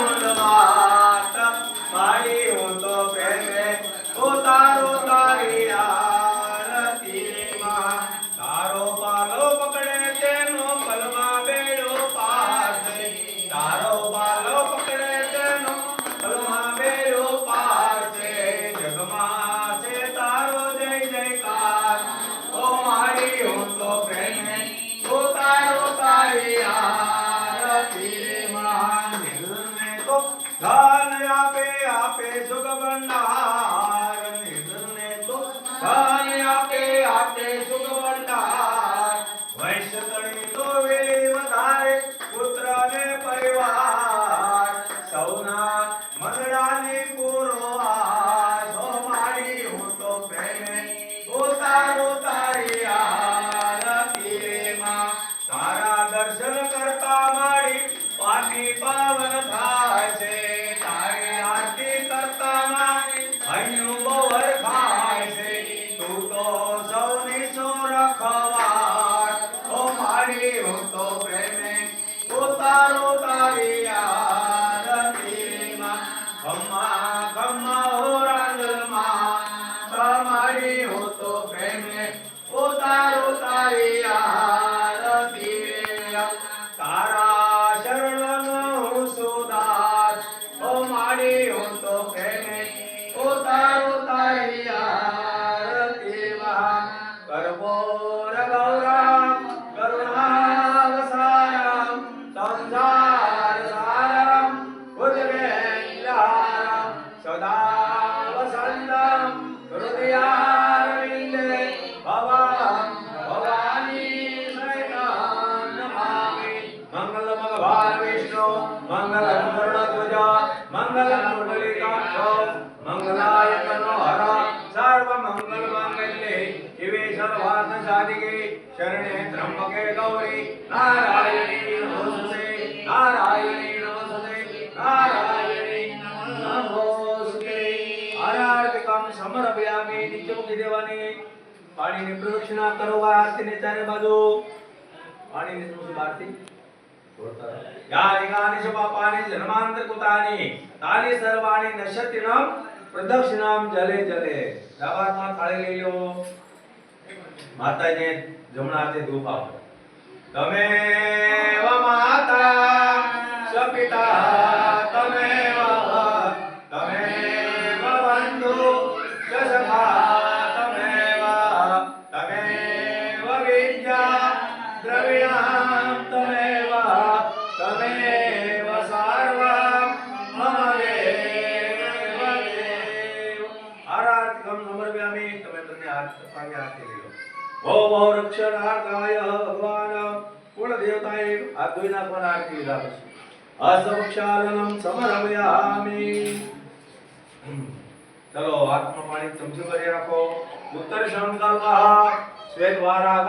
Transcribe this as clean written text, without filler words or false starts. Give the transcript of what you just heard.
માત મારી હું તો પ્રેમે ઉતારો તારી આરતી માં તારો પાલો પકડે તેનો પલમાં બેડો પાર છે તારો પાલો પકડે તેનો પલમાં બેડો પાર છે જગમાં છે તારો જય જયકાર ઓ મારી હું તો પ્રેમે ઉતારો તારી આરતી માં નિર્ને તો ધન આપે આપે સુખ ભંડાર નિર્ને તો ધન આપે આપે સુખ ભંડાર વૈશ્ય તણી તો વેલી વધારે પુત્ર ને પરિવાર સૌના મંગળાની પૂરો આસો મારી હું તો પ્રેમે ઉતારો તારી આરતી માં તારા દર્શન કરતા મારી પાપી પાવન થાય છે તારી આરતી કરતા મારી હૈયું બહર થાય છે તું તો સૌની સો રખવાર ઓ મારી હું તો પ્રેમે ઉતારો તારી આરતી માં ખમ્મા ખમ્મા હો રાંગલમાં તમારી હું તો પ્રેમે ઉતારો તારી આરતી તારા શરણનો હું સુદાસ ઓ મારી હું તો પ્રેમે ઉતારો તારી આરતી માં કરબોર ગૌરમ કરુણાવસારમ સંસાર સારમ ભુજગેન્દ્રારમ સદા વસંતમ હૃદયારવિંદે ભવમ ભવાની સહિતમ નમામિ મંગલ ભગવાન વિષ્ણુ મંગલમ ગરુડધ્વજ મંગલમ મુરલીકાક્ષો મંગલાય તનો હર સર્વ મંગલ માંગલ્યે શિવે સર્વાર્થ સાધિકે શરણે ત્રંબકે ગૌરી નારાયણી નમોસ્તે નારાયણી નમોસ્તે નારાયણી નમોસ્તે આરાધિકમ સમર્પયામિ નિત્યમુખી દેવાની પાણીની પ્રદક્ષિણા કરવા આરતીને ચારે બાજુ પાણીની સમસ્ત આરતી યાની ગાની સપાપાની જન્માંતર કુતાની તાલી સર્વાણી નશતિનમ પ્રદક્ષિણામ જલે જલે દાવારમાં થાળી લઈ લો માતાને જમણા હાથે ધૂપ આપો તમે વ માતા સપિતા તમે વ બંધુ સખા તમે વ વિદ્યા દ્રવિણામ તમે વ સર્વ મમ દેવ આરાધકમ સમર્પયામિ તમે તમને હાથ પાંગે હાથે લઈ લો ભો રક્ષણાર્થાય ભગવાન કુળ દેવતાએ હાથ ધોઈ નાખવાના આરતી લીધા પછી અસવક્ષાલનમ સમર્પયામિ ચલો હાથમાં પાણી ચમચી ભરી રાખો ઉત્તર સંકલ્પ શ્વેત વારા